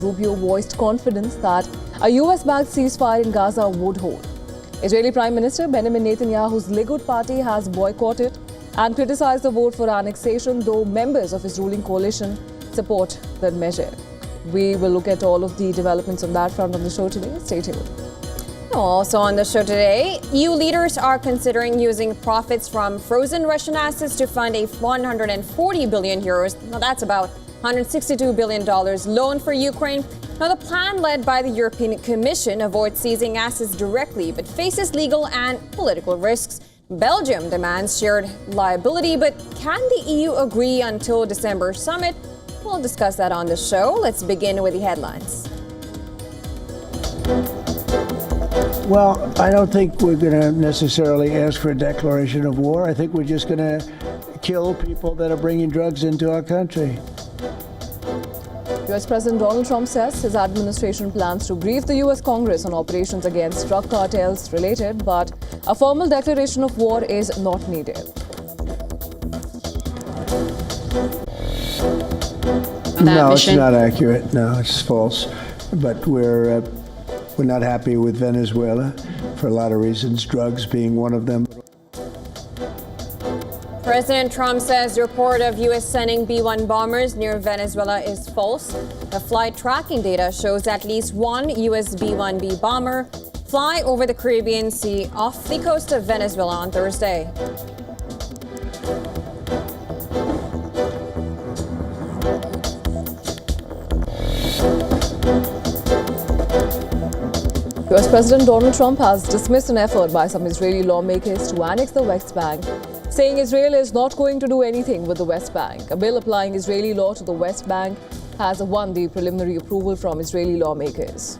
Rubio voiced confidence that a US-backed ceasefire in Gaza would hold. Israeli Prime Minister Benjamin Netanyahu's Likud party has boycotted and criticized the vote for annexation, though members of his ruling coalition support the measure. We will look at all of the developments on that front on the show today. Stay tuned. Also on the show today, EU leaders are considering using profits from frozen Russian assets to fund a 140 billion euros, now that's about $162 billion loan for Ukraine. Now, the plan led by the European Commission avoids seizing assets directly, but faces legal and political risks. Belgium demands shared liability, but can the EU agree until December summit? We'll discuss that on the show. Let's begin with the headlines. Well, I don't think we're going to necessarily ask for a declaration of war. I think we're just going to kill people that are bringing drugs into our country. US President Donald Trump says his administration plans to brief the US Congress on operations against drug cartels related, but a formal declaration of war is not needed. No, it's not accurate. No, it's false. But we're not happy with Venezuela for a lot of reasons, drugs being one of them. President Trump says the report of U.S. sending B-1 bombers near Venezuela is false. The flight tracking data shows at least one U.S. B-1B bomber fly over the Caribbean Sea off the coast of Venezuela on Thursday. US President Donald Trump has dismissed an effort by some Israeli lawmakers to annex the West Bank, saying Israel is not going to do anything with the West Bank. A bill applying Israeli law to the West Bank has won the preliminary approval from Israeli lawmakers.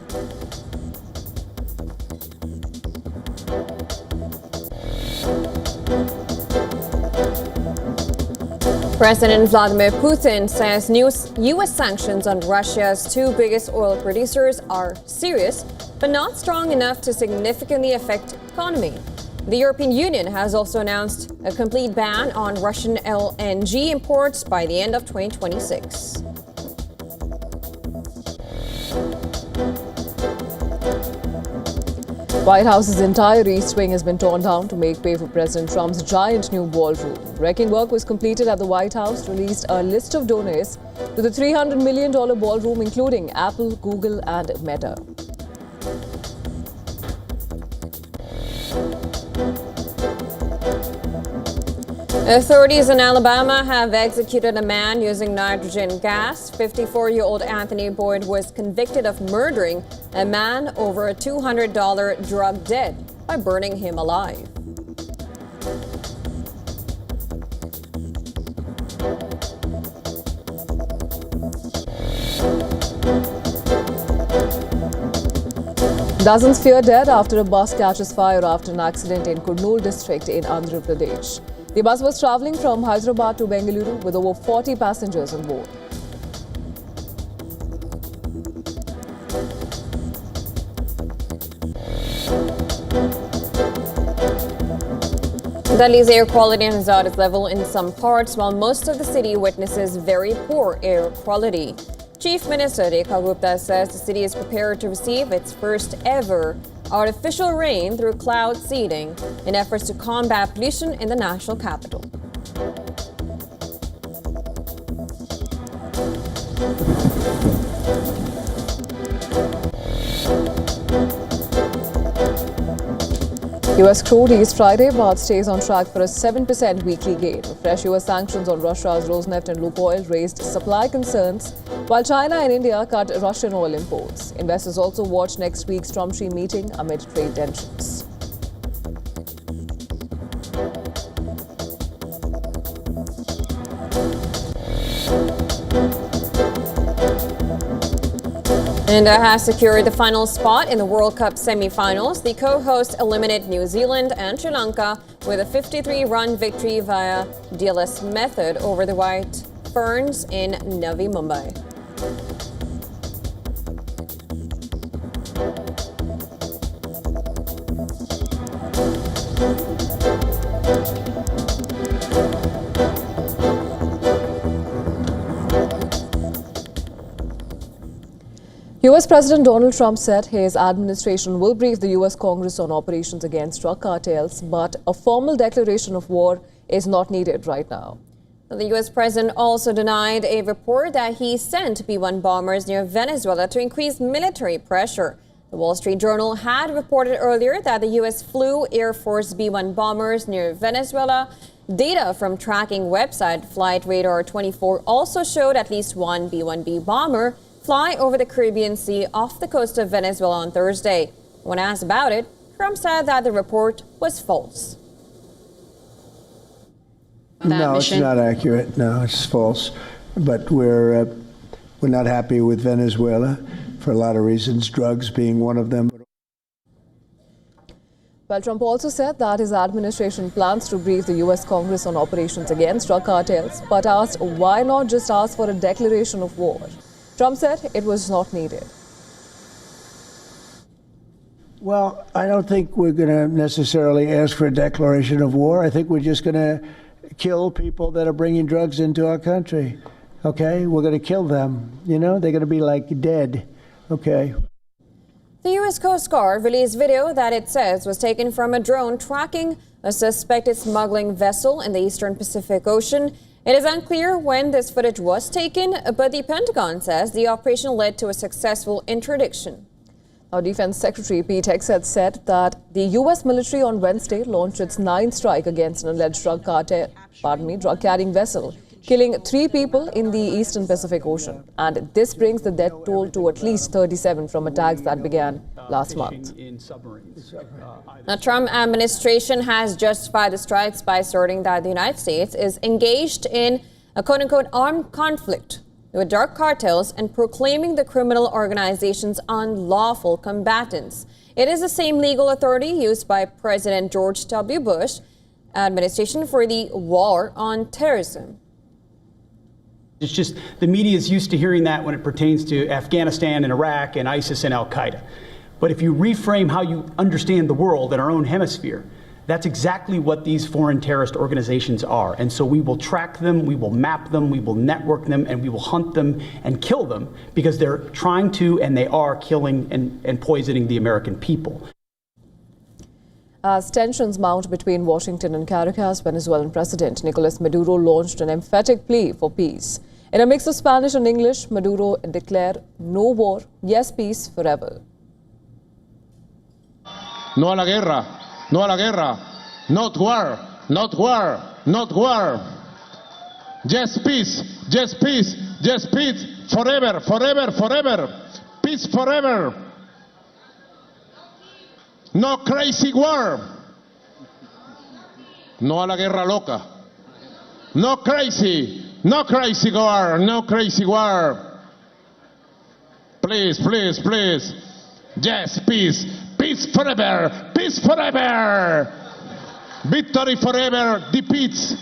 President Vladimir Putin says new U.S. sanctions on Russia's two biggest oil producers are serious, but not strong enough to significantly affect the economy. The European Union has also announced a complete ban on Russian LNG imports by the end of 2026. White House's entire East Wing has been torn down to make way for President Trump's giant new ballroom. Wrecking work was completed at the White House, released a list of donors to the $300 million ballroom, including Apple, Google, and Meta. Authorities in Alabama have executed a man using nitrogen gas. 54-year-old Anthony Boyd was convicted of murdering a man over a $200 drug debt by burning him alive. Dozens fear dead after a bus catches fire after an accident in Kurnool district in Andhra Pradesh. The bus was travelling from Hyderabad to Bengaluru with over 40 passengers on board. Delhi's air quality is at its level in some parts, while most of the city witnesses very poor air quality. Chief Minister Rekha Gupta says the city is prepared to receive its first ever artificial rain through cloud seeding in efforts to combat pollution in the national capital. US crude eased Friday but stays on track for a 7% weekly gain. Fresh US sanctions on Russia's Rosneft and Lukoil raised supply concerns, while China and India cut Russian oil imports. Investors also watch next week's Trump Tree meeting amid trade tensions. India has secured the final spot in the World Cup semi-finals. The co-hosts eliminated New Zealand and Sri Lanka with a 53-run victory via DLS method over the White Ferns in Navi Mumbai. US President Donald Trump said his administration will brief the US Congress on operations against drug cartels, but a formal declaration of war is not needed right now. The U.S. president also denied a report that he sent B-1 bombers near Venezuela to increase military pressure. The Wall Street Journal had reported earlier that the U.S. flew Air Force B-1 bombers near Venezuela. Data from tracking website Flight Radar 24 also showed at least one B-1B bomber fly over the Caribbean Sea off the coast of Venezuela on Thursday. When asked about it, Trump said that the report was false. No, it's not accurate. No, it's false. But we're not happy with Venezuela for a lot of reasons, drugs being one of them. Well, Trump also said that his administration plans to brief the U.S. Congress on operations against drug cartels, but asked why not just ask for a declaration of war. Trump said it was not needed. Well, I don't think we're going to necessarily ask for a declaration of war. I think we're just going to kill people that are bringing drugs into our country. Okay? We're going to kill them. You know, they're going to be like dead. Okay? The U.S. Coast Guard released video that it says was taken from a drone tracking a suspected smuggling vessel in the eastern Pacific Ocean. It is unclear when this footage was taken, but the Pentagon says the operation led to a successful interdiction. Our Defense Secretary Pete Hegseth said that the U.S. military on Wednesday launched its 9th strike against an alleged drug-carrying vessel, killing 3 people in the eastern Pacific Ocean. And this brings the death toll to at least 37 from attacks that began last month. The Trump administration has justified the strikes by asserting that the United States is engaged in a quote-unquote armed conflict with drug cartels and proclaiming the criminal organizations unlawful combatants. It is the same legal authority used by President George W. Bush administration for the war on terrorism. It's just the media is used to hearing that when it pertains to Afghanistan and Iraq and ISIS and Al-Qaeda. But if you reframe how you understand the world in our own hemisphere, that's exactly what these foreign terrorist organizations are. And so we will track them, we will map them, we will network them, and we will hunt them and kill them because they're trying to and they are killing and poisoning the American people. As tensions mount between Washington and Caracas, Venezuelan President Nicolas Maduro launched an emphatic plea for peace. In a mix of Spanish and English, Maduro declared no war, yes peace forever. No a la guerra. No a la guerra. Not war. Not war. Not war. Yes, peace. Yes, peace. Yes, peace. Forever, forever, forever. Peace forever. No crazy war. No a la guerra loca. No crazy. No crazy war. No crazy war. Please, please, please. Yes, peace. Peace forever! Peace forever! Victory forever! Defeats!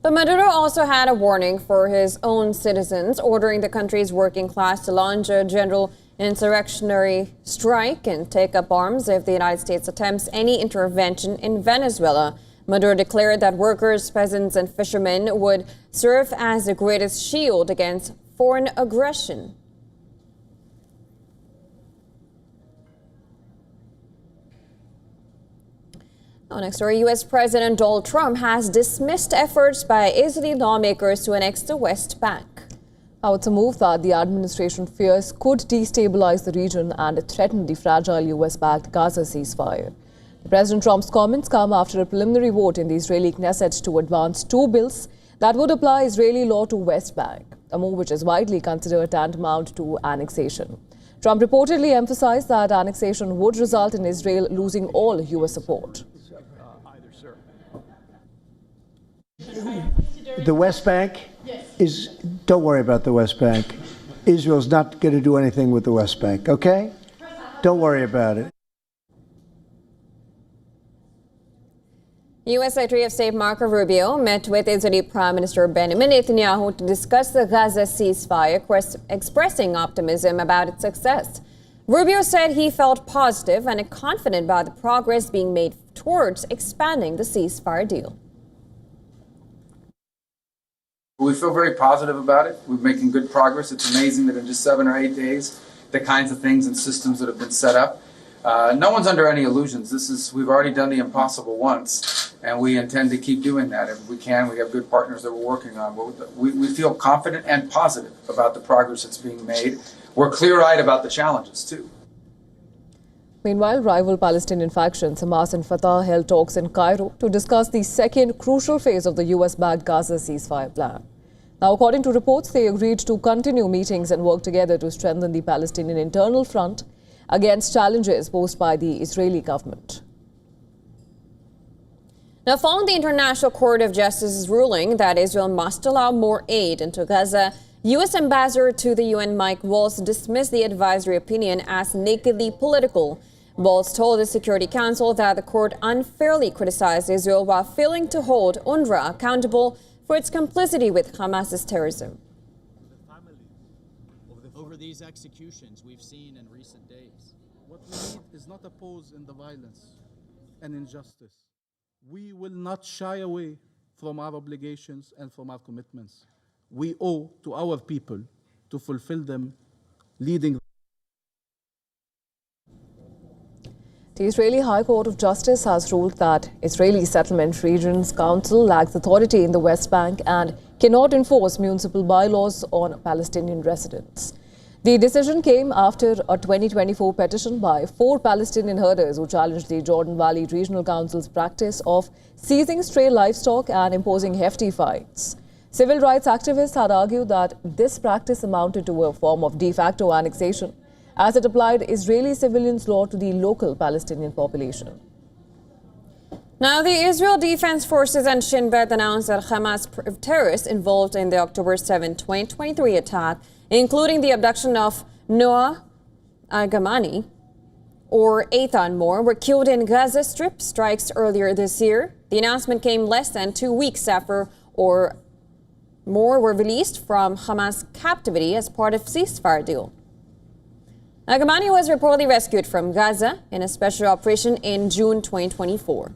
But Maduro also had a warning for his own citizens, ordering the country's working class to launch a general insurrectionary strike and take up arms if the United States attempts any intervention in Venezuela. Maduro declared that workers, peasants, and fishermen would serve as the greatest shield against foreign aggression. Next story, U.S. President Donald Trump has dismissed efforts by Israeli lawmakers to annex the West Bank. Now, it's a move that the administration fears could destabilize the region and threaten the fragile U.S.-backed Gaza ceasefire. President Trump's comments come after a preliminary vote in the Israeli Knesset to advance 2 bills that would apply Israeli law to West Bank, a move which is widely considered tantamount to annexation. Trump reportedly emphasized that annexation would result in Israel losing all U.S. support. The West Bank is, don't worry about the West Bank. Israel's not going to do anything with the West Bank, okay? Don't worry about it. U.S. Secretary of State Marco Rubio met with Israeli Prime Minister Benjamin Netanyahu to discuss the Gaza ceasefire, expressing optimism about its success. Rubio said he felt positive and confident about the progress being made towards expanding the ceasefire deal. We feel very positive about it. We're making good progress. It's amazing that in just 7 or 8 days, the kinds of things and systems that have been set up. No one's under any illusions. We've already done the impossible once, and we intend to keep doing that. If we can, we have good partners that we're working on. We feel confident and positive about the progress that's being made. We're clear-eyed about the challenges, too. Meanwhile, rival Palestinian factions Hamas and Fatah held talks in Cairo to discuss the second crucial phase of the US-backed Gaza ceasefire plan. Now, according to reports, they agreed to continue meetings and work together to strengthen the Palestinian internal front against challenges posed by the Israeli government. Now, following the International Court of Justice's ruling that Israel must allow more aid into Gaza, U.S. Ambassador to the UN Mike Waltz dismissed the advisory opinion as nakedly political. Waltz told the Security Council that the court unfairly criticized Israel while failing to hold UNRWA accountable for its complicity with Hamas's terrorism. Over these executions we've seen in recent days. What we need is not a pause in the violence and injustice. We will not shy away from our obligations and from our commitments. We owe to our people to fulfill them, leading. The Israeli High Court of Justice has ruled that Israeli Settlement Regions Council lacks authority in the West Bank and cannot enforce municipal bylaws on Palestinian residents. The decision came after a 2024 petition by 4 Palestinian herders who challenged the Jordan Valley Regional Council's practice of seizing stray livestock and imposing hefty fines. Civil rights activists had argued that this practice amounted to a form of de facto annexation, as it applied Israeli civilians' law to the local Palestinian population. Now, the Israel Defense Forces and Shin Bet announced that Hamas terrorists involved in the October 7, 2023 attack, including the abduction of Noah Agamani or Ethan Moore, were killed in Gaza Strip strikes earlier this year. The announcement came less than 2 weeks after Moore were released from Hamas captivity as part of ceasefire deal. Agamani was reportedly rescued from Gaza in a special operation in June 2024.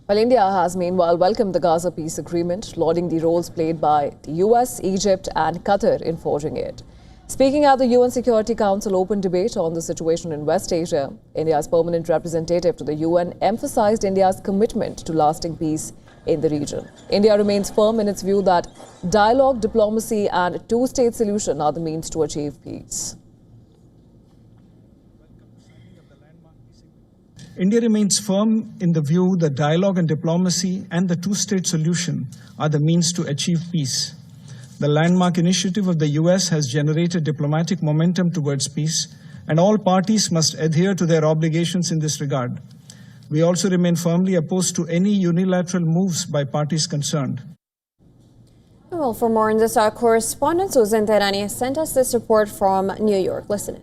Well, India has meanwhile welcomed the Gaza peace agreement, lauding the roles played by the US, Egypt and Qatar in forging it. Speaking at the UN Security Council open debate on the situation in West Asia, India's permanent representative to the UN emphasized India's commitment to lasting peace in the region. India remains firm in its view that dialogue, diplomacy and a two-state solution are the means to achieve peace. India remains firm in the view that dialogue and diplomacy and the two-state solution are the means to achieve peace. The landmark initiative of the US has generated diplomatic momentum towards peace, and all parties must adhere to their obligations in this regard. We also remain firmly opposed to any unilateral moves by parties concerned. Well, for more on this, our correspondent Susan Terani sent us this report from New York. Listen in.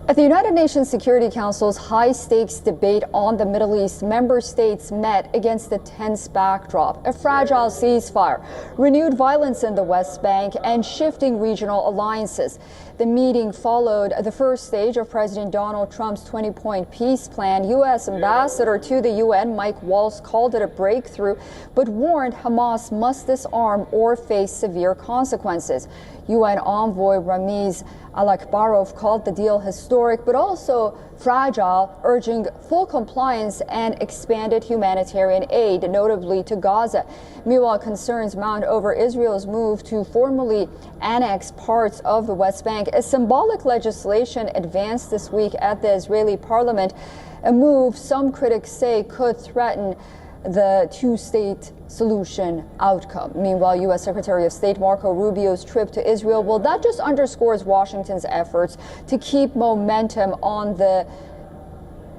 At the United Nations Security Council's high-stakes debate on the Middle East, member states met against a tense backdrop: a fragile ceasefire, renewed violence in the West Bank, and shifting regional alliances. The meeting followed the first stage of President Donald Trump's 20-point peace plan. U.S. Ambassador to the UN, Mike Waltz, called it a breakthrough, but warned Hamas must disarm or face severe consequences. UN envoy Ramiz Alakbarov called the deal historic but also fragile, urging full compliance and expanded humanitarian aid, notably to Gaza. Meanwhile, concerns mount over Israel's move to formally annex parts of the West Bank. A symbolic legislation advanced this week at the Israeli parliament, a move some critics say could threaten the two-state solution outcome. Meanwhile, U.S. Secretary of State Marco Rubio's trip to Israel, well, that just underscores Washington's efforts to keep momentum on the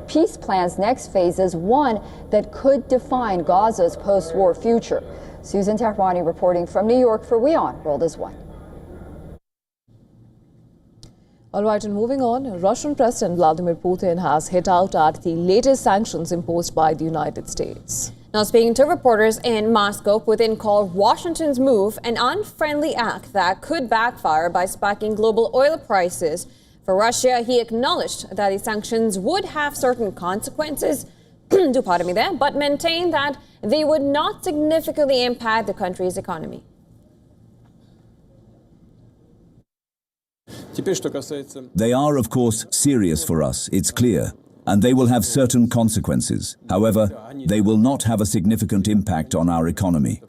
peace plan's next phases, one that could define Gaza's post-war future. Susan Tehrani reporting from New York for WION World is One. All right, and moving on, Russian President Vladimir Putin has hit out at the latest sanctions imposed by the United States. Now, speaking to reporters in Moscow, Putin called Washington's move an unfriendly act that could backfire by spiking global oil prices. For Russia, he acknowledged that the sanctions would have certain consequences, but maintained that they would not significantly impact the country's economy. They are, of course, serious for us, it's clear, and they will have certain consequences. However, they will not have a significant impact on our economy.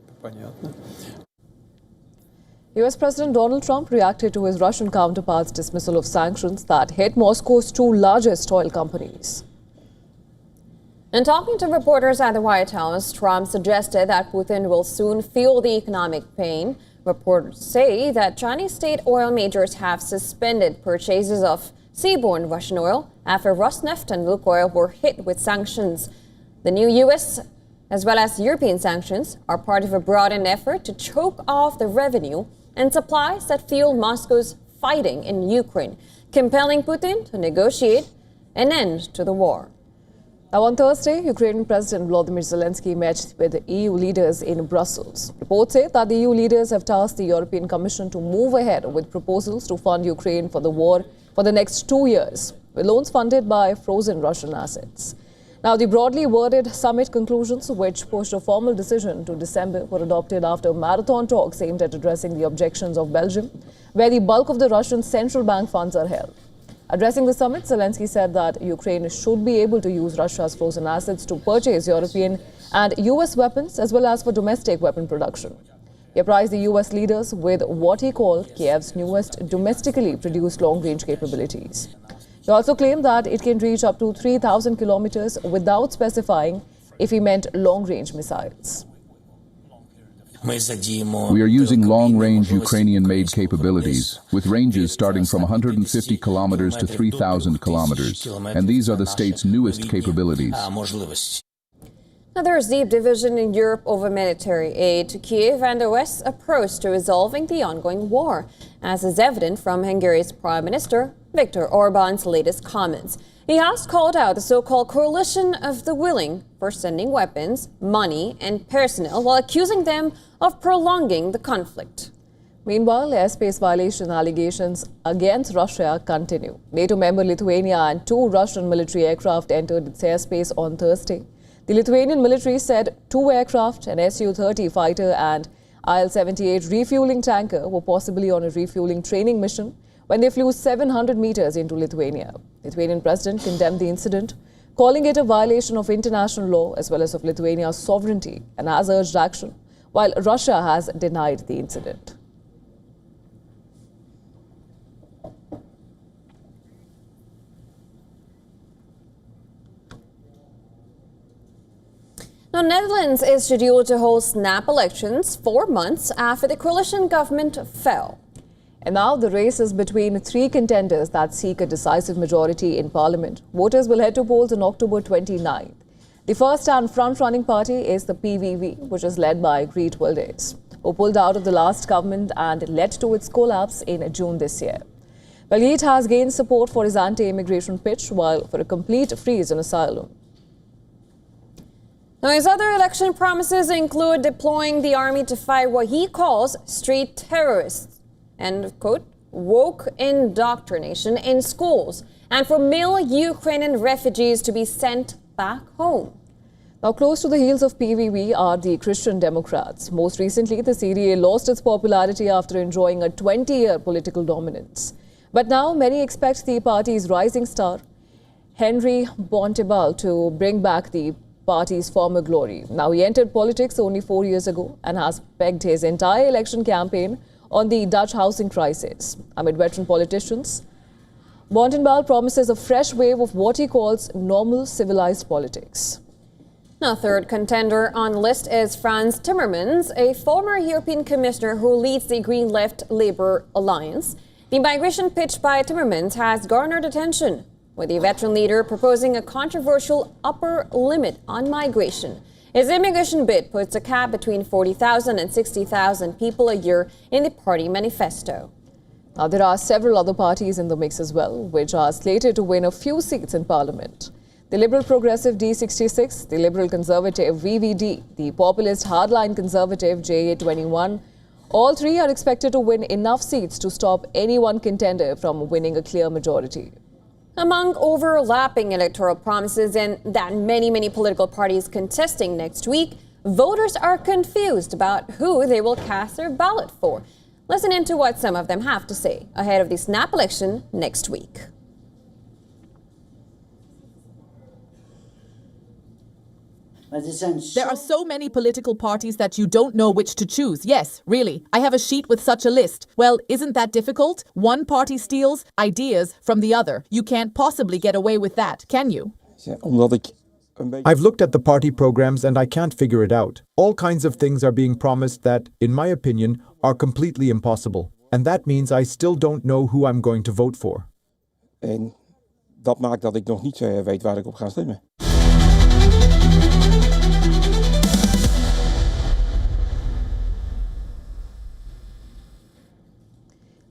US President Donald Trump reacted to his Russian counterpart's dismissal of sanctions that hit Moscow's two largest oil companies. In talking to reporters at the White House, Trump suggested that Putin will soon feel the economic pain. Reporters say that Chinese state oil majors have suspended purchases of seaborne Russian oil after Rosneft and Lukoil were hit with sanctions. The new U.S. as well as European sanctions are part of a broadened effort to choke off the revenue and supplies that fuel Moscow's fighting in Ukraine, compelling Putin to negotiate an end to the war. Now, on Thursday, Ukrainian President Volodymyr Zelensky met with EU leaders in Brussels. Reports say that the EU leaders have tasked the European Commission to move ahead with proposals to fund Ukraine for the war for the next 2 years, with loans funded by frozen Russian assets. Now, the broadly worded summit conclusions, which pushed a formal decision to December, were adopted after marathon talks aimed at addressing the objections of Belgium, where the bulk of the Russian central bank funds are held. Addressing the summit, Zelensky said that Ukraine should be able to use Russia's frozen assets to purchase European and US weapons as well as for domestic weapon production. He apprised the US leaders with what he called Kiev's newest domestically produced long-range capabilities. He also claimed that it can reach up to 3,000 kilometers without specifying if he meant long-range missiles. We are using long-range Ukrainian-made capabilities, with ranges starting from 150 kilometers to 3,000 kilometers, and these are the state's newest capabilities. Now, there is deep division in Europe over military aid to Kiev and the West's approach to resolving the ongoing war, as is evident from Hungary's Prime Minister Viktor Orban's latest comments. He has called out the so-called coalition of the willing for sending weapons, money, and personnel while accusing them of prolonging the conflict. Meanwhile, airspace violation allegations against Russia continue. NATO member Lithuania and 2 Russian military aircraft entered its airspace on Thursday. The Lithuanian military said 2 aircraft, an Su-30 fighter and Il-78 refueling tanker, were possibly on a refueling training mission when they flew 700 meters into Lithuania. The Lithuanian president condemned the incident, calling it a violation of international law as well as of Lithuania's sovereignty, and has urged action, while Russia has denied the incident. Now, Netherlands is scheduled to hold snap elections 4 months after the coalition government fell. And now the race is between 3 contenders that seek a decisive majority in parliament. Voters will head to polls on October 29th. The first and front-running party is the PVV, which is led by Geert Wilders, who pulled out of the last government and led to its collapse in June this year. Geert has gained support for his anti-immigration pitch, while for a complete freeze on asylum. Now, his other election promises include deploying the army to fight what he calls street terrorists, and, quote, woke indoctrination in schools, and for male Ukrainian refugees to be sent back home. Now, close to the heels of PVV are the Christian Democrats. Most recently, the CDA lost its popularity after enjoying a 20-year political dominance. But now many expect the party's rising star, Henry Bontebal, to bring back the party's former glory. Now, he entered politics only 4 years ago and has pegged his entire election campaign on the Dutch housing crisis. Amid veteran politicians, Bontebal promises a fresh wave of what he calls normal civilized politics. Now, third contender on the list is Frans Timmermans, a former European commissioner who leads the Green Left Labour Alliance. The migration pitch by Timmermans has garnered attention, with the veteran leader proposing a controversial upper limit on migration. His immigration bid puts a cap between 40,000 and 60,000 people a year in the party manifesto. Now, there are several other parties in the mix as well, which are slated to win a few seats in parliament. The Liberal Progressive D66, the Liberal Conservative VVD, the Populist Hardline Conservative JA21, all 3 are expected to win enough seats to stop any one contender from winning a clear majority. Among overlapping electoral promises and that many political parties contesting next week, voters are confused about who they will cast their ballot for. Listen in to what some of them have to say ahead of the snap election next week. There are so many political parties that you don't know which to choose. Yes, really. I have a sheet with such a list. Well, isn't that difficult? One party steals ideas from the other. You can't possibly get away with that, can you? I've looked at the party programs and I can't figure it out. All kinds of things are being promised that, in my opinion, are completely impossible. And that means I still don't know who I'm going to vote for. En dat maakt dat ik nog niet weet waar ik op ga stemmen.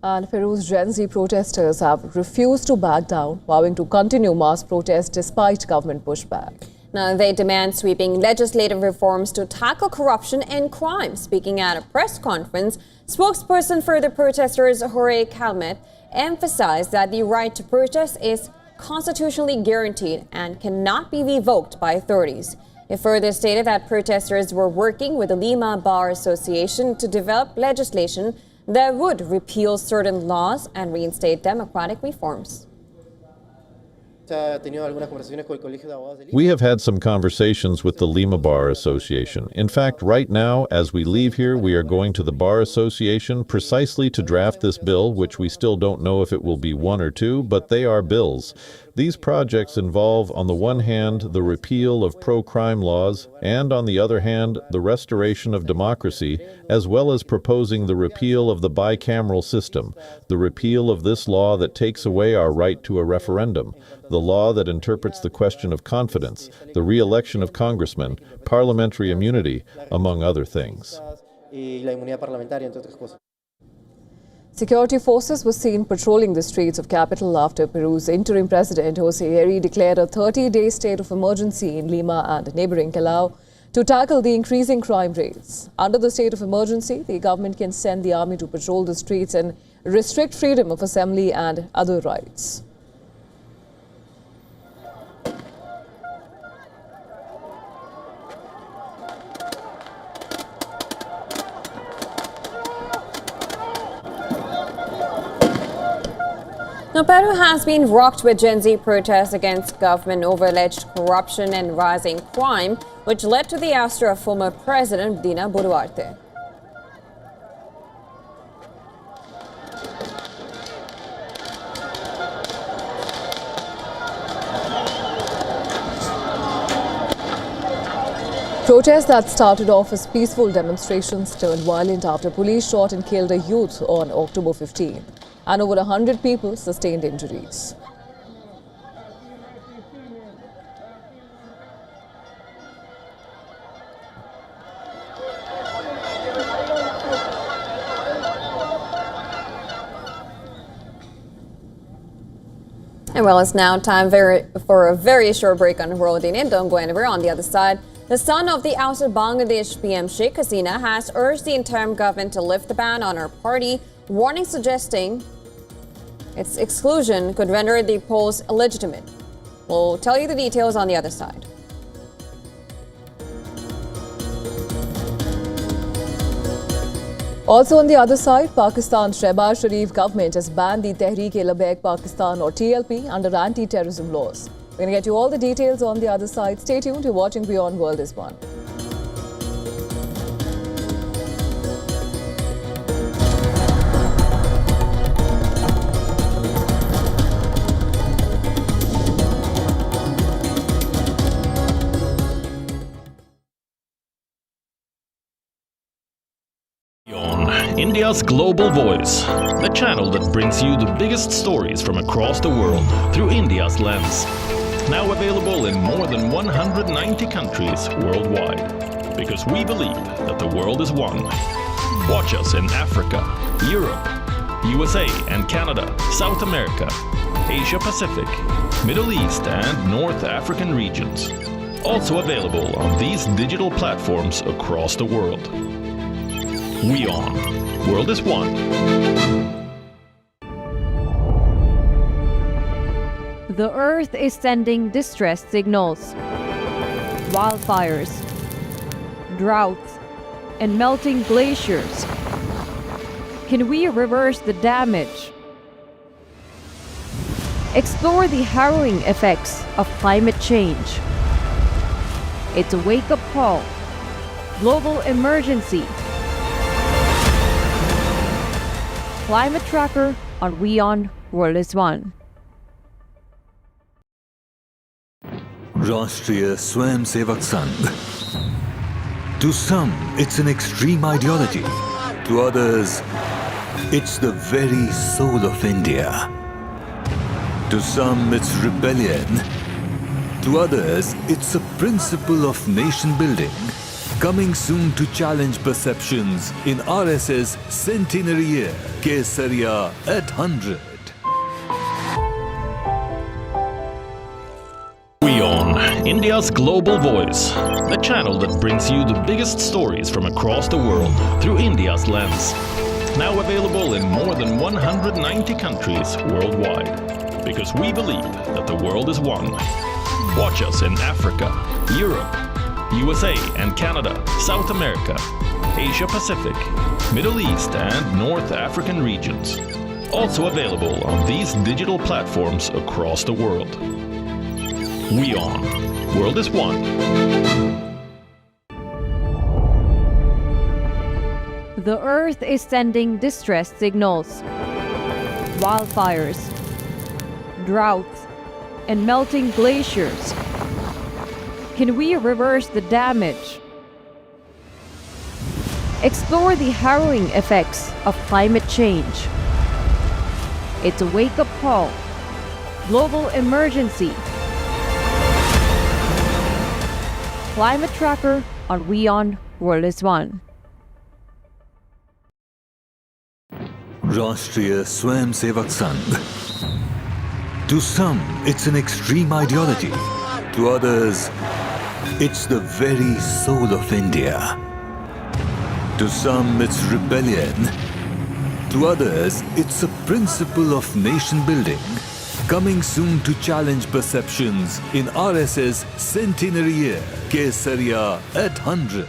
And Peru's Gen Z protesters have refused to back down, vowing to continue mass protests despite government pushback. Now, they demand sweeping legislative reforms to tackle corruption and crime. Speaking at a press conference, spokesperson for the protesters, Jorge Calmet, emphasized that the right to protest is constitutionally guaranteed and cannot be revoked by authorities. He further stated that protesters were working with the Lima Bar Association to develop legislation that would repeal certain laws and reinstate democratic reforms. We have had some conversations with the Lima Bar Association. In fact, right now, as we leave here, we are going to the Bar Association precisely to draft this bill, which we still don't know if it will be one or two, but they are bills. These projects involve, on the one hand, the repeal of pro-crime laws, and on the other hand, the restoration of democracy, as well as proposing the repeal of the bicameral system, the repeal of this law that takes away our right to a referendum, the law that interprets the question of confidence, the re-election of congressmen, parliamentary immunity, among other things. Security forces were seen patrolling the streets of capital after Peru's interim president, Ozempic, declared a 30-day state of emergency in Lima and neighboring Callao to tackle the increasing crime rates. Under the state of emergency, the government can send the army to patrol the streets and restrict freedom of assembly and other rights. Now, Peru has been rocked with Gen Z protests against government over alleged corruption and rising crime, which led to the ouster of former President Dina Boluarte. Protests that started off as peaceful demonstrations turned violent after police shot and killed a youth on October 15. And over 100 people sustained injuries. And well, it's now time for a very short break on World in it. Don't go anywhere. On the other side, the son of the ousted Bangladesh PM Sheikh Hasina has urged the interim government to lift the ban on her party, warning suggesting its exclusion could render the polls illegitimate. We'll tell you the details on the other side. Also on the other side, Pakistan's Shehbaz Sharif government has banned the Tehreek-e-Labbaik Pakistan or TLP under anti-terrorism laws. We're going to get you all the details on the other side. Stay tuned. You're watching Beyond World is One. India's Global Voice, the channel that brings you the biggest stories from across the world through India's lens. Now available in more than 190 countries worldwide. Because we believe that the world is one. Watch us in Africa, Europe, USA and Canada, South America, Asia Pacific, Middle East and North African regions. Also available on these digital platforms across the world. WION. World is One. The Earth is sending distress signals. Wildfires, droughts, and melting glaciers. Can we reverse the damage? Explore the harrowing effects of climate change. It's a wake-up call. Global emergency. Climate tracker on WION World is One. Rashtriya Swayamsevak Sangh. To some, it's an extreme ideology. To others, it's the very soul of India. To some, it's rebellion. To others, it's a principle of nation building. Coming soon to challenge perceptions in RSS centenary year, Kesariya at 100. WION, India's global voice. The channel that brings you the biggest stories from across the world through India's lens. Now available in more than 190 countries worldwide. Because we believe that the world is one. Watch us in Africa, Europe, USA and Canada, South America, Asia Pacific, Middle East and North African regions. Also available on these digital platforms across the world. WION, World is One. The Earth is sending distress signals. Wildfires, droughts, and melting glaciers. Can we reverse the damage? Explore the harrowing effects of climate change. It's a wake-up call. Global emergency. Climate tracker on WION World is One. Rashtriya Swayamsevak Sangh. To some, it's an extreme ideology. To others, it's the very soul of India. To some, it's rebellion. To others, it's a principle of nation building. Coming soon to challenge perceptions in RSS centenary year, Kesariya at 100.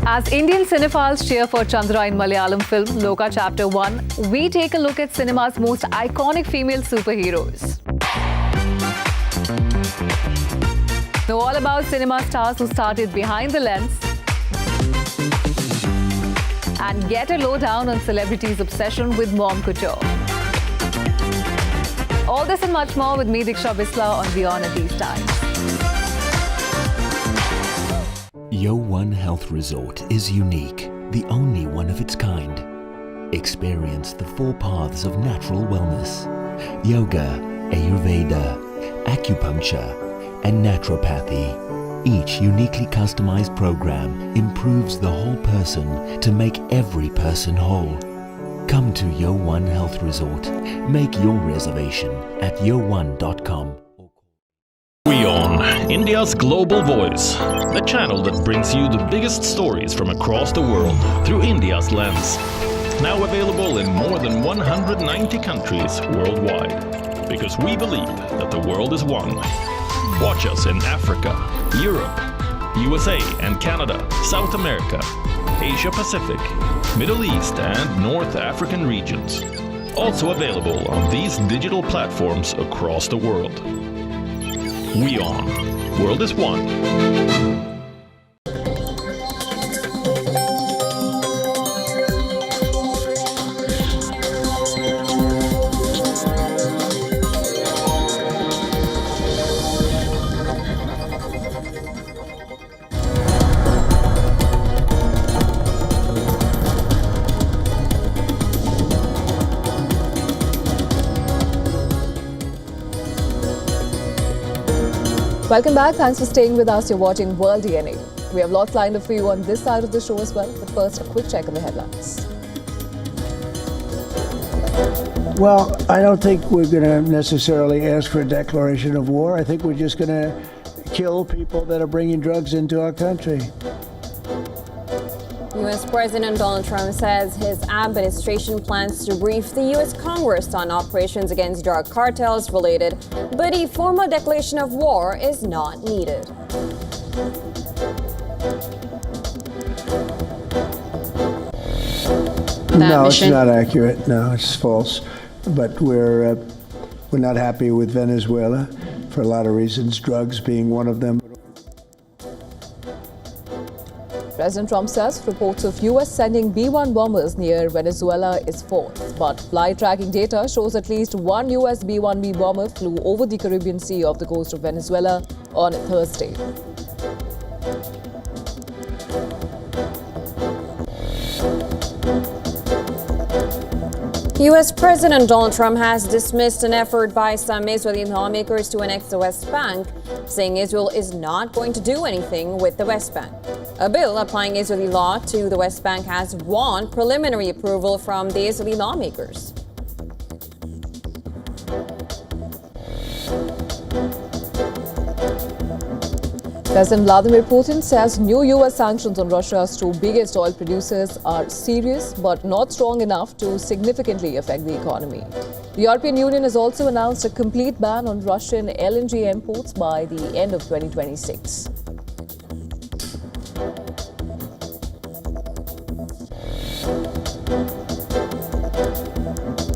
As Indian cinephiles cheer for Chandra in Malayalam film Loka Chapter 1, we take a look at cinema's most iconic female superheroes. Know all about cinema stars who started behind the lens and get a lowdown on celebrities' obsession with mom couture. All this and much more with me, Diksha Bisla, on WION at these times. WION Health Resort is unique, the only one of its kind. Experience the 4 paths of natural wellness: yoga, Ayurveda, acupuncture, and naturopathy. Each uniquely customized program improves the whole person to make every person whole. Come to WION Health Resort. Make your reservation at yowon.com. WION, India's global voice. The channel that brings you the biggest stories from across the world through India's lens. Now available in more than 190 countries worldwide. Because we believe that the world is one. Watch us in Africa, Europe, USA and Canada, South America, Asia Pacific, Middle East and North African regions. Also available on these digital platforms across the world. WION, World is One. Welcome back. Thanks for staying with us. You're watching World DNA. We have lots lined up for you on this side of the show as well. But first, a quick check on the headlines. Well, I don't think we're going to necessarily ask for a declaration of war. I think we're just going to kill people that are bringing drugs into our country. U.S. President Donald Trump says his administration plans to brief the U.S. Congress on operations against drug cartels related, but a formal declaration of war is not needed. No, it's not accurate. No, it's false. But we're not happy with Venezuela for a lot of reasons, drugs being one of them. President Trump says reports of U.S. sending B-1 bombers near Venezuela is false, but flight tracking data shows at least one U.S. B-1B bomber flew over the Caribbean Sea off the coast of Venezuela on Thursday. U.S. President Donald Trump has dismissed an effort by some Israeli lawmakers to annex the West Bank, saying Israel is not going to do anything with the West Bank. A bill applying Israeli law to the West Bank has won preliminary approval from the Israeli lawmakers. President Vladimir Putin says new U.S. sanctions on Russia's two biggest oil producers are serious but not strong enough to significantly affect the economy. The European Union has also announced a complete ban on Russian LNG imports by the end of 2026.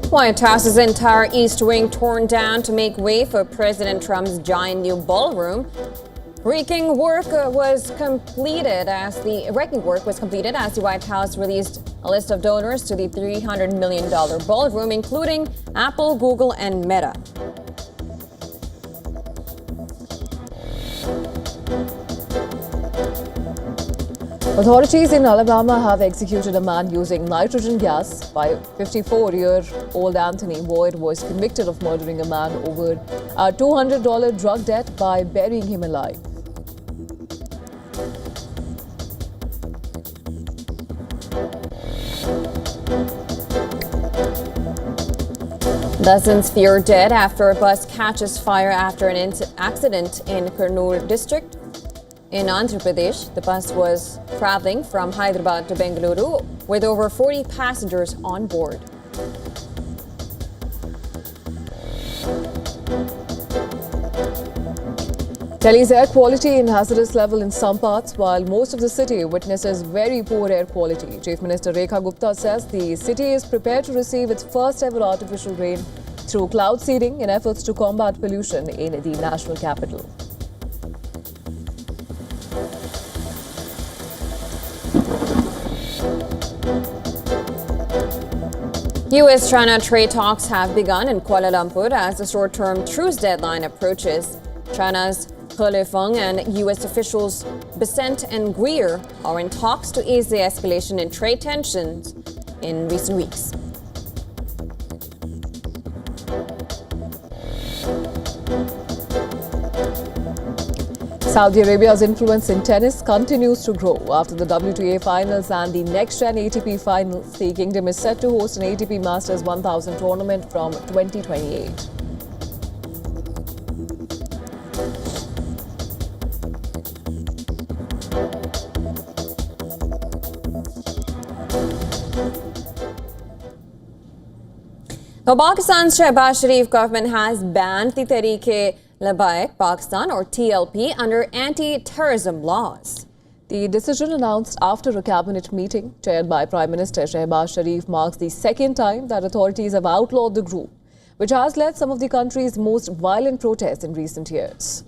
White House's entire East Wing torn down to make way for President Trump's giant new ballroom. Wrecking work was completed as the White House released a list of donors to the $300 million ballroom, including Apple, Google, and Meta. Authorities in Alabama have executed a man using nitrogen gas. 54-year-old Anthony Boyd was convicted of murdering a man over a $200 drug debt by burying him alive. Dozens fear dead after a bus catches fire after an accident in Kurnool district. In Andhra Pradesh, the bus was traveling from Hyderabad to Bengaluru with over 40 passengers on board. Delhi's air quality in hazardous level in some parts, while most of the city witnesses very poor air quality. Chief Minister Rekha Gupta says the city is prepared to receive its first ever artificial rain through cloud seeding in efforts to combat pollution in the national capital. U.S.-China trade talks have begun in Kuala Lumpur as the short-term truce deadline approaches. China's He Lifeng and U.S. officials Besant and Greer are in talks to ease the escalation in trade tensions in recent weeks. Saudi Arabia's influence in tennis continues to grow. After the WTA finals and the next-gen ATP finals, the kingdom is set to host an ATP Masters 1000 tournament from 2028. Now, Pakistan's Shehbaz Sharif government has banned the Tehreek-e-Labbaik Pakistan or TLP under anti-terrorism laws. The decision announced after a cabinet meeting chaired by Prime Minister Shehbaz Sharif marks the second time that authorities have outlawed the group, which has led some of the country's most violent protests in recent years.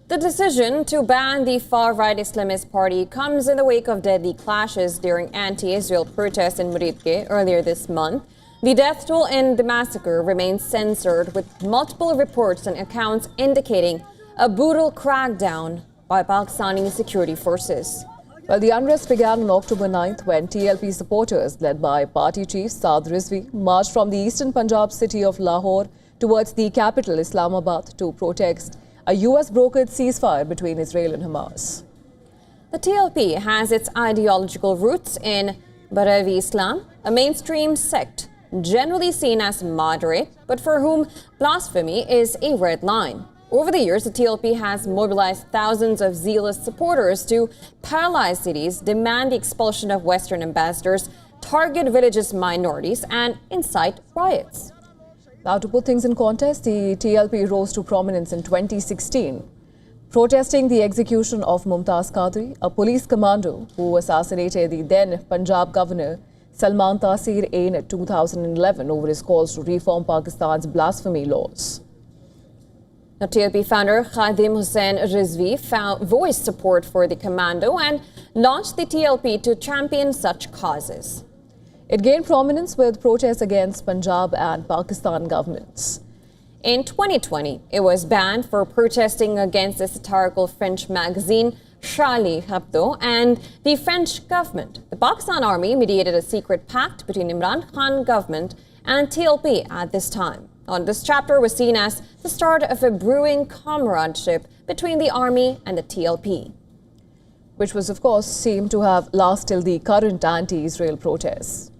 The decision to ban the far-right Islamist party comes in the wake of deadly clashes during anti-Israel protests in Muridke earlier this month. The death toll in the massacre remains censored, with multiple reports and accounts indicating a brutal crackdown by Pakistani security forces. Well, the unrest began on October 9th when TLP supporters, led by party chief Saad Rizvi, marched from the eastern Punjab city of Lahore towards the capital Islamabad to protest a US-brokered ceasefire between Israel and Hamas. The TLP has its ideological roots in Baravi Islam, a mainstream sect generally seen as moderate, but for whom blasphemy is a red line. Over the years, the TLP has mobilized thousands of zealous supporters to paralyze cities, demand the expulsion of Western ambassadors, target religious minorities, and incite riots. Now, to put things in context, the TLP rose to prominence in 2016, protesting the execution of Mumtaz Qadri, a police commando who assassinated the then Punjab governor Salman Taseer in 2011 over his calls to reform Pakistan's blasphemy laws. Now, TLP founder Khadim Hussain Rizvi voiced support for the commando and launched the TLP to champion such causes. It gained prominence with protests against Punjab and Pakistan governments. In 2020, it was banned for protesting against the satirical French magazine Charlie Hebdo and the French government. The Pakistan army mediated a secret pact between Imran Khan government and TLP at this time. This chapter was seen as the start of a brewing comradeship between the army and the TLP, which was, of course, seemed to have lasted till the current anti-Israel protests.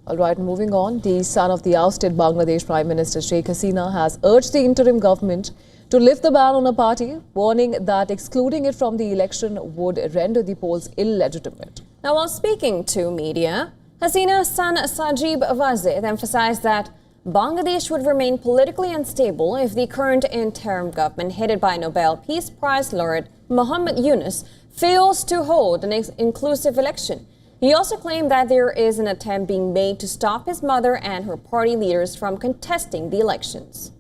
All right, moving on. The son of the ousted Bangladesh Prime Minister Sheikh Hasina has urged the interim government to lift the ban on a party, warning that excluding it from the election would render the polls illegitimate. Now, while speaking to media, Hasina's son Sajib Wazir emphasized that Bangladesh would remain politically unstable if the current interim government, headed by Nobel Peace Prize laureate Muhammad Yunus, fails to hold an inclusive election. He also claimed that there is an attempt being made to stop his mother and her party leaders from contesting the elections.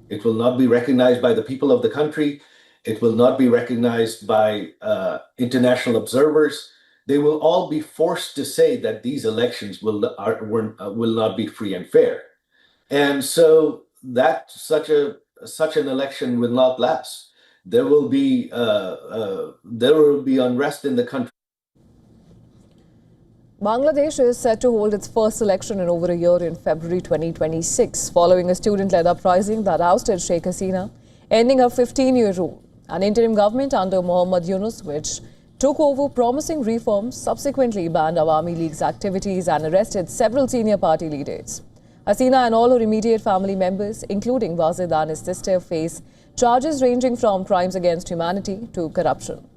It will not be recognized by the people of the country. It will not be recognized by international observers. They will all be forced to say that these elections will not be free and fair. And so that such an election will not last. There will be unrest in the country. Bangladesh is set to hold its first election in over a year in February 2026, following a student-led uprising that ousted Sheikh Hasina, ending her 15-year rule. An interim government under Muhammad Yunus, which took over promising reforms, subsequently banned Awami League's activities and arrested several senior party leaders. Hasina and all her immediate family members, including Wazir and his sister, face charges ranging from crimes against humanity to corruption.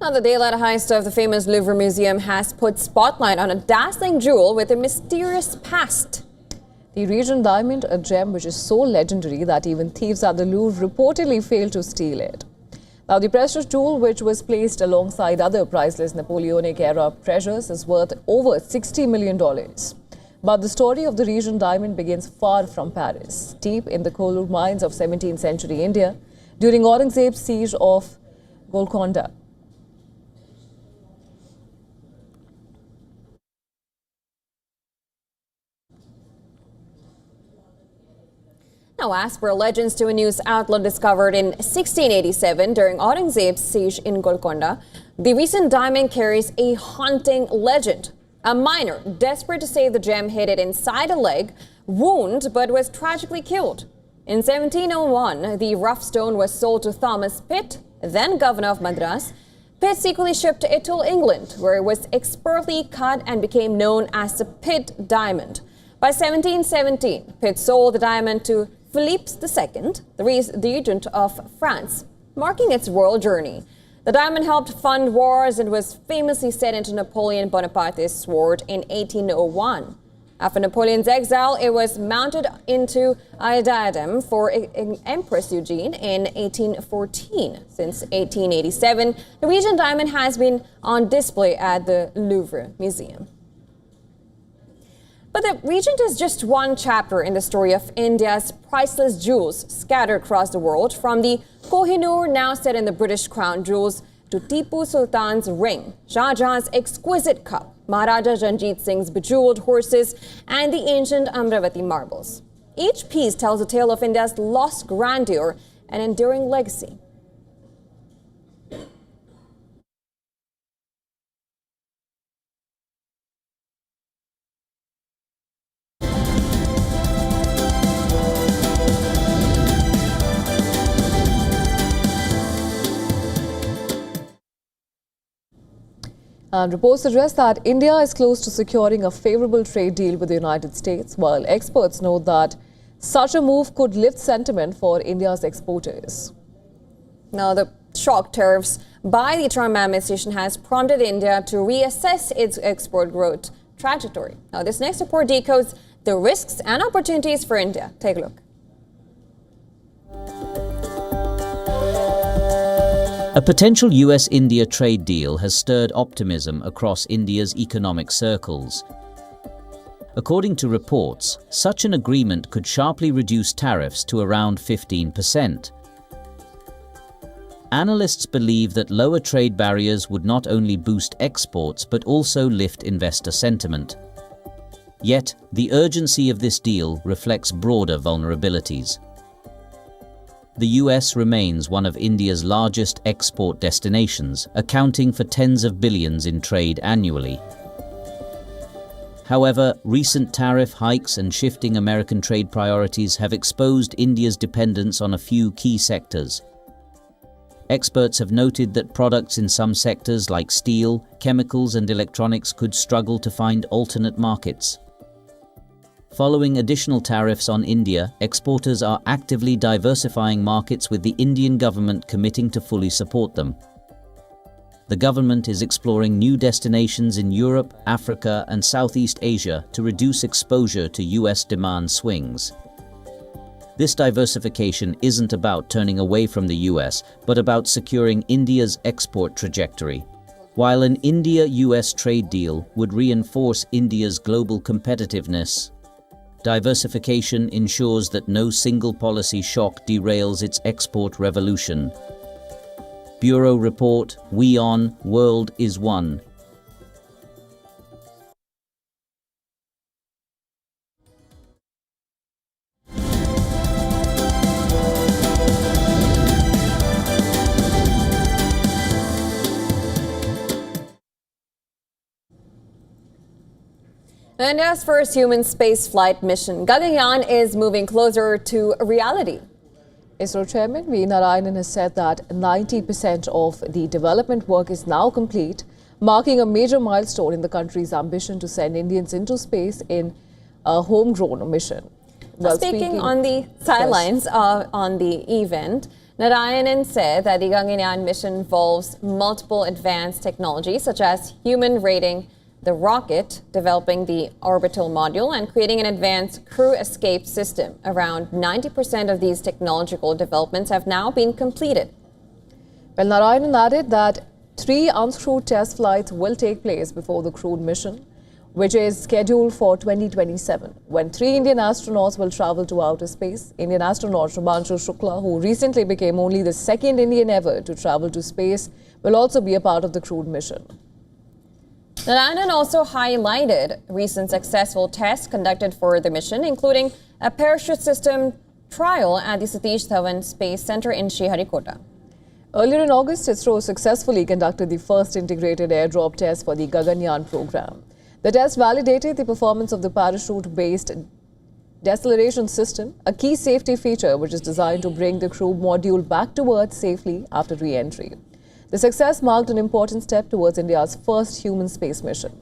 Now, the daylight heist of the famous Louvre Museum has put spotlight on a dazzling jewel with a mysterious past. The Regent diamond, a gem which is so legendary that even thieves at the Louvre reportedly failed to steal it. Now, the precious jewel, which was placed alongside other priceless Napoleonic-era treasures, is worth over $60 million. But the story of the Regent diamond begins far from Paris, deep in the coal mines of 17th century India, during Aurangzeb's siege of Golconda. Now, as per legends to a news outlet discovered in 1687 during Aurangzeb's siege in Golconda, the recent diamond carries a haunting legend. A miner, desperate to save the gem, hid it inside a leg, wound, but was tragically killed. In 1701, the rough stone was sold to Thomas Pitt, then governor of Madras. Pitt secretly shipped it to England, where it was expertly cut and became known as the Pitt diamond. By 1717, Pitt sold the diamond to Philippe II, the regent of France, marking its royal journey. The diamond helped fund wars and was famously set into Napoleon Bonaparte's sword in 1801. After Napoleon's exile, it was mounted into a diadem for Empress Eugenie in 1814. Since 1887, the Regent diamond has been on display at the Louvre Museum. But the Regent is just one chapter in the story of India's priceless jewels scattered across the world, from the Kohinoor, now set in the British crown jewels, to Tipu Sultan's ring, Shah Jahan's exquisite cup, Maharaja Ranjit Singh's bejeweled horses, and the ancient Amravati marbles. Each piece tells a tale of India's lost grandeur and enduring legacy. And reports suggest that India is close to securing a favorable trade deal with the United States, while experts note that such a move could lift sentiment for India's exporters. Now, the shock tariffs by the Trump administration has prompted India to reassess its export growth trajectory. Now, this next report decodes the risks and opportunities for India. Take a look. A potential US-India trade deal has stirred optimism across India's economic circles. According to reports, such an agreement could sharply reduce tariffs to around 15%. Analysts believe that lower trade barriers would not only boost exports but also lift investor sentiment. Yet, the urgency of this deal reflects broader vulnerabilities. The US remains one of India's largest export destinations, accounting for tens of billions in trade annually. However, recent tariff hikes and shifting American trade priorities have exposed India's dependence on a few key sectors. Experts have noted that products in some sectors like steel, chemicals and electronics could struggle to find alternate markets. Following additional tariffs on India, exporters are actively diversifying markets, with the Indian government committing to fully support them. The government is exploring new destinations in Europe, Africa and Southeast Asia to reduce exposure to US demand swings. This diversification isn't about turning away from the US, but about securing India's export trajectory. While an India-US trade deal would reinforce India's global competitiveness, diversification ensures that no single policy shock derails its export revolution. Bureau Report, WION World is One. India's first human spaceflight mission, Gaganyaan, is moving closer to reality. ISRO Chairman V. Narayanan has said that 90% of the development work is now complete, marking a major milestone in the country's ambition to send Indians into space in a homegrown mission. Well, speaking on the sidelines on the event, Narayanan said that the Gaganyaan mission involves multiple advanced technologies such as human rating, the rocket, developing the orbital module, and creating an advanced crew escape system. Around 90% of these technological developments have now been completed. Well, Narayanan added that 3 uncrewed test flights will take place before the crewed mission, which is scheduled for 2027, when 3 Indian astronauts will travel to outer space. Indian astronaut Shubhanshu Shukla, who recently became only the 2nd Indian ever to travel to space, will also be a part of the crewed mission. Narayanan also highlighted recent successful tests conducted for the mission, including a parachute system trial at the Satish Dhawan Space Center in Sriharikota. Earlier in August, ISRO successfully conducted the first integrated airdrop test for the Gaganyaan program. The test validated the performance of the parachute-based deceleration system, a key safety feature which is designed to bring the crew module back to Earth safely after re-entry. The success marked an important step towards India's first human space mission.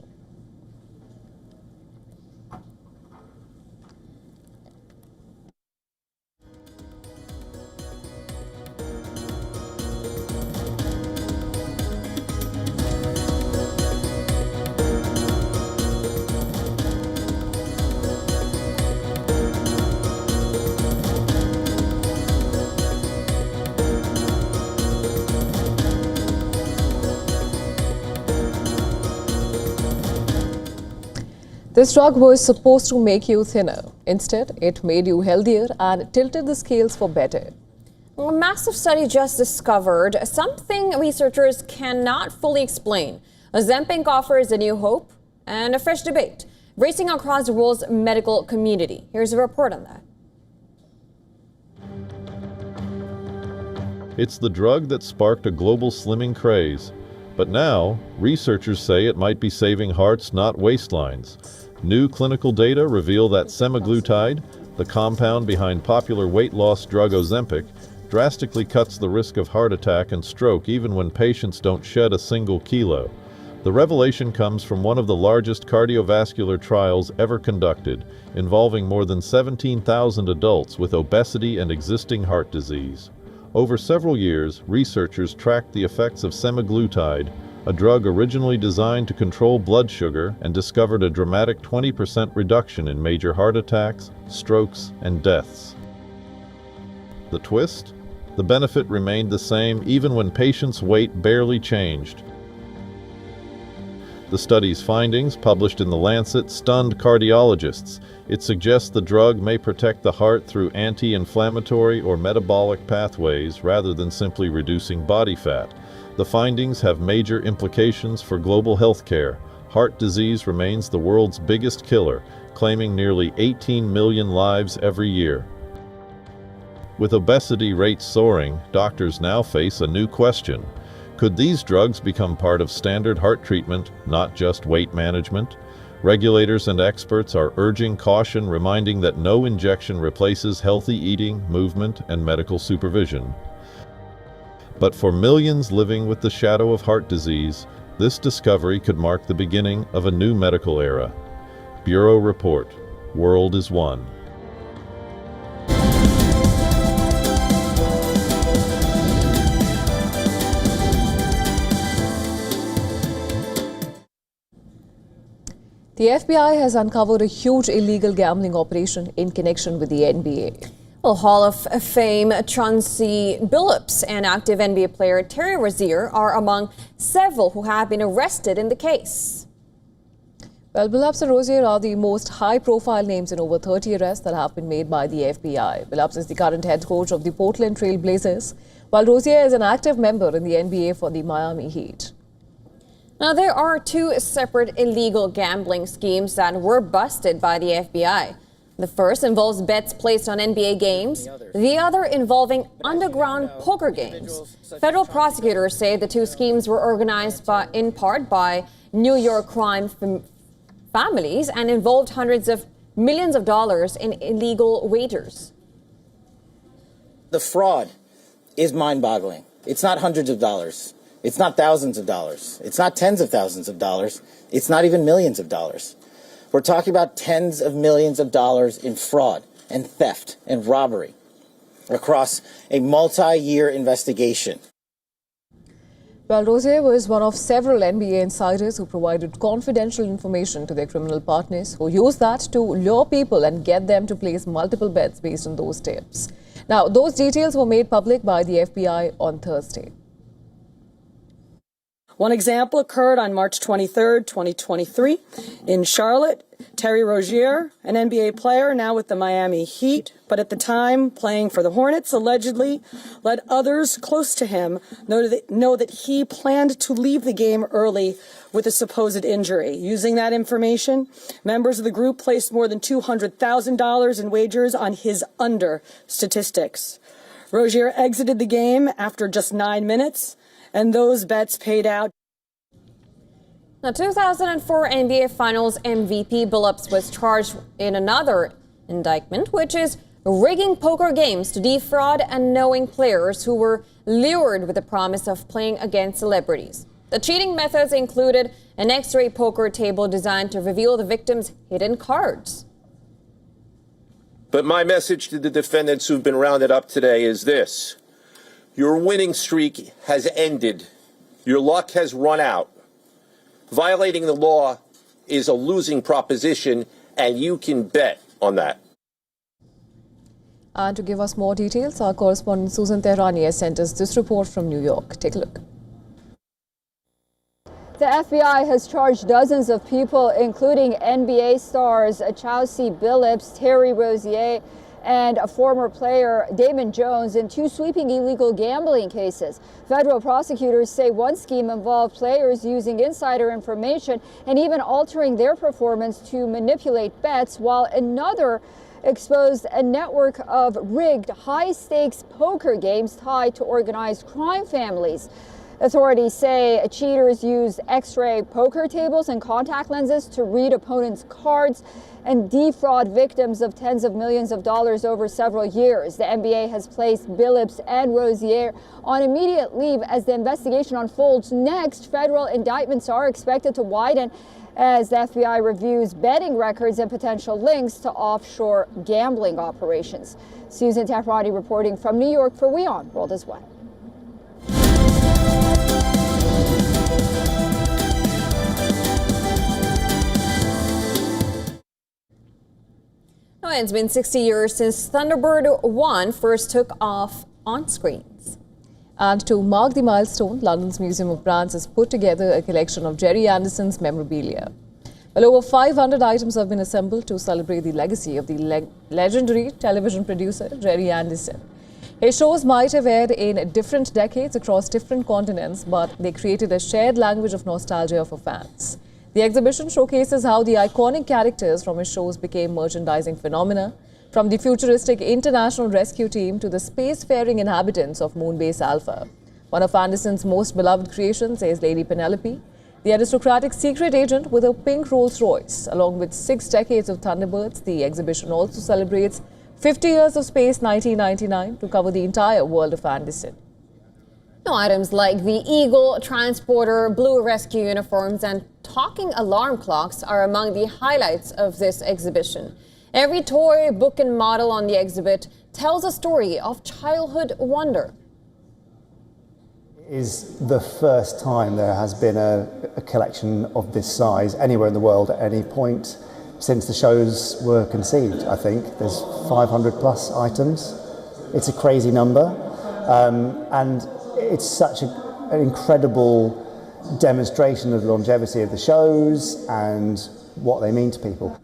This drug was supposed to make you thinner. Instead, it made you healthier and tilted the scales for better. A massive study just discovered something researchers cannot fully explain. Ozempic offers a new hope and a fresh debate, racing across the world's medical community. Here's a report on that. It's the drug that sparked a global slimming craze. But now, researchers say it might be saving hearts, not waistlines. New clinical data reveal that semaglutide, the compound behind popular weight loss drug Ozempic, drastically cuts the risk of heart attack and stroke even when patients don't shed a single kilo. The revelation comes from one of the largest cardiovascular trials ever conducted, involving more than 17,000 adults with obesity and existing heart disease. Over several years, researchers tracked the effects of semaglutide, a drug originally designed to control blood sugar, and discovered a dramatic 20% reduction in major heart attacks, strokes, and deaths. The twist? The benefit remained the same even when patients' weight barely changed. The study's findings, published in The Lancet, stunned cardiologists. It suggests the drug may protect the heart through anti-inflammatory or metabolic pathways rather than simply reducing body fat. The findings have major implications for global health care. Heart disease remains the world's biggest killer, claiming nearly 18 million lives every year. With obesity rates soaring, doctors now face a new question. Could these drugs become part of standard heart treatment, not just weight management? Regulators and experts are urging caution, reminding that no injection replaces healthy eating, movement, and medical supervision. But for millions living with the shadow of heart disease, this discovery could mark the beginning of a new medical era. Bureau Report. World is One. The FBI has uncovered a huge illegal gambling operation in connection with the NBA. Well, Hall of Fame Chauncey Billups and active NBA player Terry Rozier are among several who have been arrested in the case. Well, Billups and Rozier are the most high-profile names in over 30 arrests that have been made by the FBI. Billups is the current head coach of the Portland Trail Blazers, while Rozier is an active member in the NBA for the Miami Heat. Now, there are two separate illegal gambling schemes that were busted by the FBI. The first involves bets placed on NBA games, the other involving underground poker games. Federal prosecutors say the two schemes were organized in part by New York crime families and involved hundreds of millions of dollars in illegal wagers. The fraud is mind-boggling. It's not hundreds of dollars. It's not thousands of dollars. It's not tens of thousands of dollars. It's not even millions of dollars. We're talking about tens of millions of dollars in fraud and theft and robbery across a multi-year investigation. Well, Rozier was one of several NBA insiders who provided confidential information to their criminal partners, who used that to lure people and get them to place multiple bets based on those tips. Now, those details were made public by the FBI on Thursday. One example occurred on March 23, 2023, in Charlotte. Terry Rozier, an NBA player now with the Miami Heat, but at the time playing for the Hornets, allegedly let others close to him know that he planned to leave the game early with a supposed injury. Using that information, members of the group placed more than $200,000 in wagers on his under statistics. Rozier exited the game after just 9 minutes, and those bets paid out. Now, 2004 NBA Finals MVP Billups was charged in another indictment, which is rigging poker games to defraud unknowing players who were lured with the promise of playing against celebrities. The cheating methods included an X-ray poker table designed to reveal the victim's hidden cards. But my message to the defendants who've been rounded up today is this. Your winning streak has ended. Your luck has run out. Violating the law is a losing proposition, and you can bet on that. And to give us more details, our correspondent Susan Tehrani has sent us this report from New York. Take a look. The FBI has charged dozens of people, including NBA stars Chauncey Billups, Terry Rozier, and a former player, Damon Jones, in two sweeping illegal gambling cases. Federal prosecutors say one scheme involved players using insider information and even altering their performance to manipulate bets, while another exposed a network of rigged high-stakes poker games tied to organized crime families. Authorities say cheaters used X-ray poker tables and contact lenses to read opponents' cards and defraud victims of tens of millions of dollars over several years. The NBA has placed Billups and Rozier on immediate leave as the investigation unfolds. Next, federal indictments are expected to widen as the FBI reviews betting records and potential links to offshore gambling operations. Susan Tehrani reporting from New York for WION World is One. It's been 60 years since Thunderbird 1 first took off on screens. And to mark the milestone, London's Museum of Brands has put together a collection of Gerry Anderson's memorabilia. Well, over 500 items have been assembled to celebrate the legacy of the legendary television producer, Gerry Anderson. His shows might have aired in different decades across different continents, but they created a shared language of nostalgia for fans. The exhibition showcases how the iconic characters from his shows became merchandising phenomena, from the futuristic international rescue team to the spacefaring inhabitants of Moonbase Alpha. One of Anderson's most beloved creations is Lady Penelope, the aristocratic secret agent with a pink Rolls-Royce. Along with 6 decades of Thunderbirds, the exhibition also celebrates 50 years of Space 1999 to cover the entire world of Anderson. Items like the Eagle Transporter, blue rescue uniforms, and talking alarm clocks are among the highlights of this exhibition. Every toy, book, and model on the exhibit tells a story of childhood wonder. It is the first time there has been a collection of this size anywhere in the world at any point since the shows were conceived, I think. There's 500 plus items. It's a crazy number. And it's such an incredible demonstration of the longevity of the shows and what they mean to people.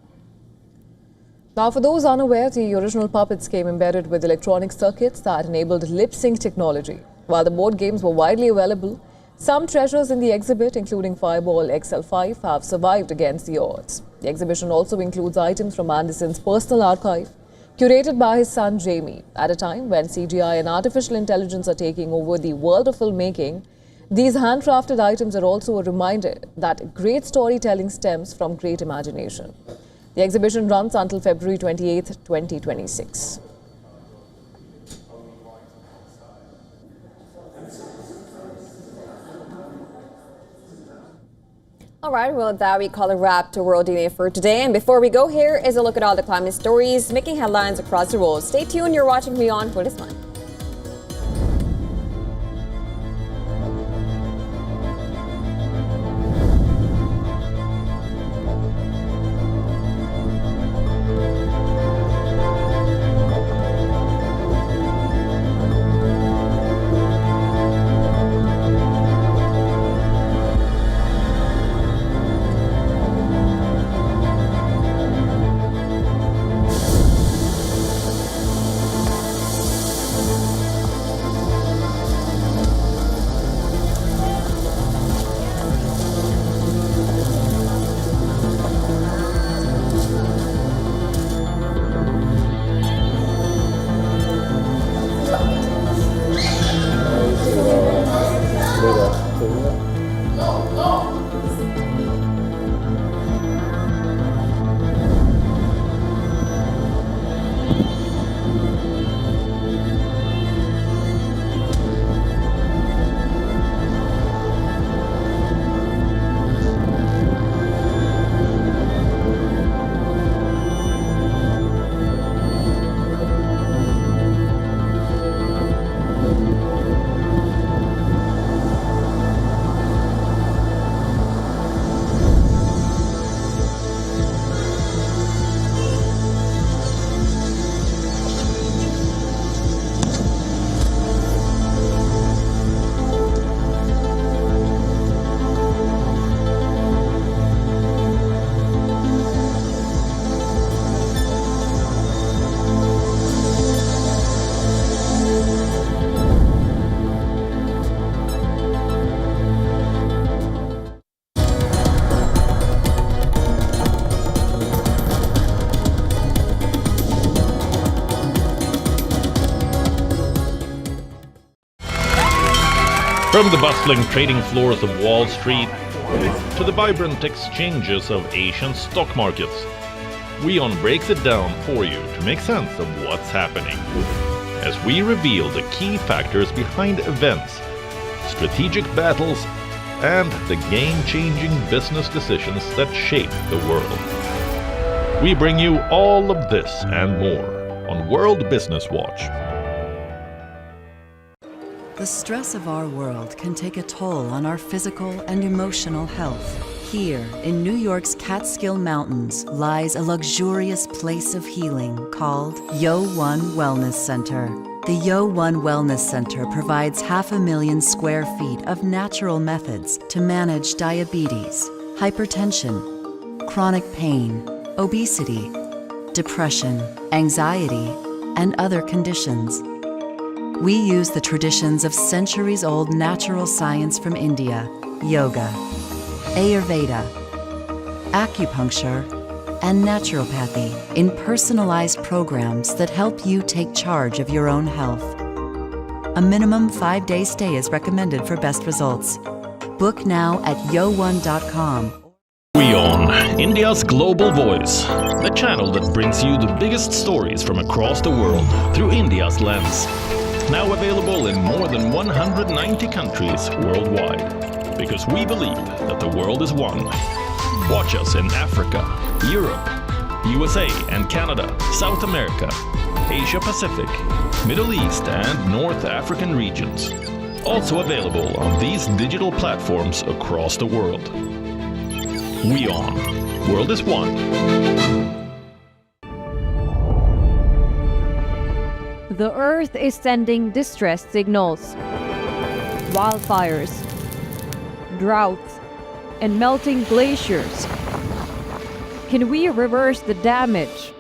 Now, for those unaware, the original puppets came embedded with electronic circuits that enabled lip-sync technology. While the board games were widely available, some treasures in the exhibit, including Fireball XL5, have survived against the odds. The exhibition also includes items from Anderson's personal archive, curated by his son Jamie. At a time when CGI and artificial intelligence are taking over the world of filmmaking, these handcrafted items are also a reminder that great storytelling stems from great imagination. The exhibition runs until February 28, 2026. All right, well, that we call a wrap to World DNA for today. And before we go, here is a look at all the climate stories making headlines across the world. Stay tuned. You're watching WION for this one. From the bustling trading floors of Wall Street to the vibrant exchanges of Asian stock markets, WION breaks it down for you to make sense of what's happening, as we reveal the key factors behind events, strategic battles, and the game-changing business decisions that shape the world. We bring you all of this and more on World Business Watch. The stress of our world can take a toll on our physical and emotional health. Here, in New York's Catskill Mountains, lies a luxurious place of healing called WION Wellness Center. The WION Wellness Center provides 500,000 square feet of natural methods to manage diabetes, hypertension, chronic pain, obesity, depression, anxiety, and other conditions. We use the traditions of centuries-old natural science from India, yoga, Ayurveda, acupuncture, and naturopathy in personalized programs that help you take charge of your own health. A minimum 5-day stay is recommended for best results. Book now at yo1.com. WION, India's global voice, the channel that brings you the biggest stories from across the world through India's lens. Now available in more than 190 countries worldwide, because we believe that the world is one. Watch us in Africa, Europe, USA and Canada, South America, Asia Pacific, Middle East and North African regions. Also available on these digital platforms across the world. WION, World is One. The Earth is sending distress signals. Wildfires, droughts, and melting glaciers. Can we reverse the damage?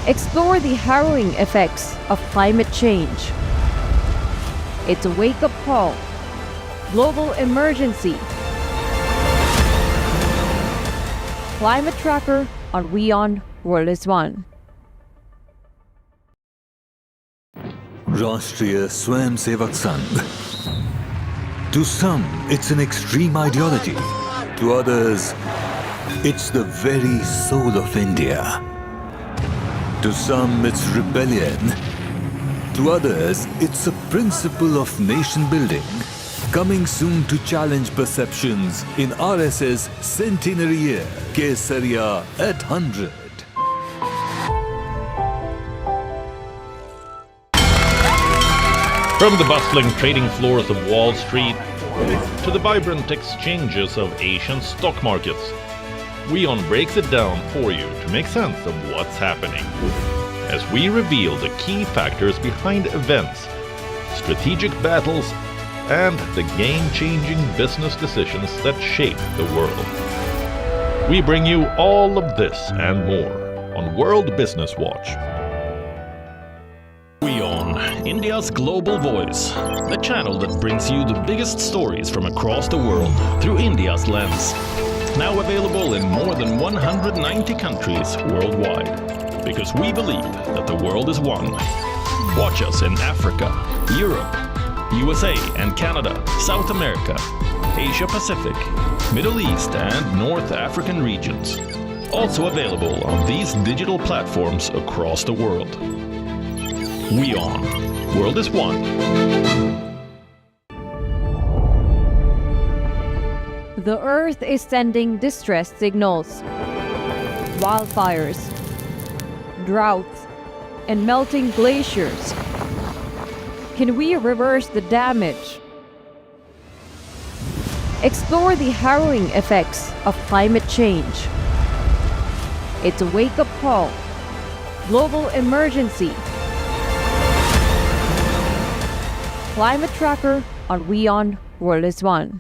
Explore the harrowing effects of climate change. It's a wake-up call. Global emergency. Climate Tracker on WION World is One. Rashtriya Swayamsevak Sangh. To some, it's an extreme ideology. To others, it's the very soul of India. To some, it's rebellion. To others, it's a principle of nation building. Coming soon to challenge perceptions in RSS centenary year, Kesariya at 100. From the bustling trading floors of Wall Street to the vibrant exchanges of Asian stock markets, WION breaks it down for you to make sense of what's happening, as we reveal the key factors behind events, strategic battles, and the game-changing business decisions that shape the world. We bring you all of this and more on World Business Watch. WION, India's global voice, the channel that brings you the biggest stories from across the world through India's lens. Now available in more than 190 countries worldwide, because we believe that the world is one. Watch us in Africa, Europe, USA and Canada, South America, Asia Pacific, Middle East and North African regions. Also available on these digital platforms across the world. WION, World is One. The Earth is sending distress signals. Wildfires, droughts, and melting glaciers. Can we reverse the damage? Explore the harrowing effects of climate change. It's a wake-up call. Global emergency. Climate Tracker on WION World is One.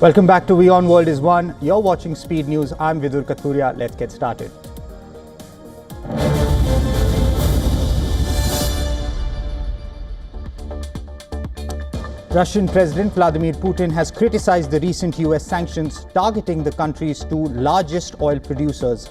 Welcome back to WION World is One. You're watching Speed News. I'm Vidur Kathuria. Let's get started. Russian President Vladimir Putin has criticized the recent US sanctions targeting the country's two largest oil producers.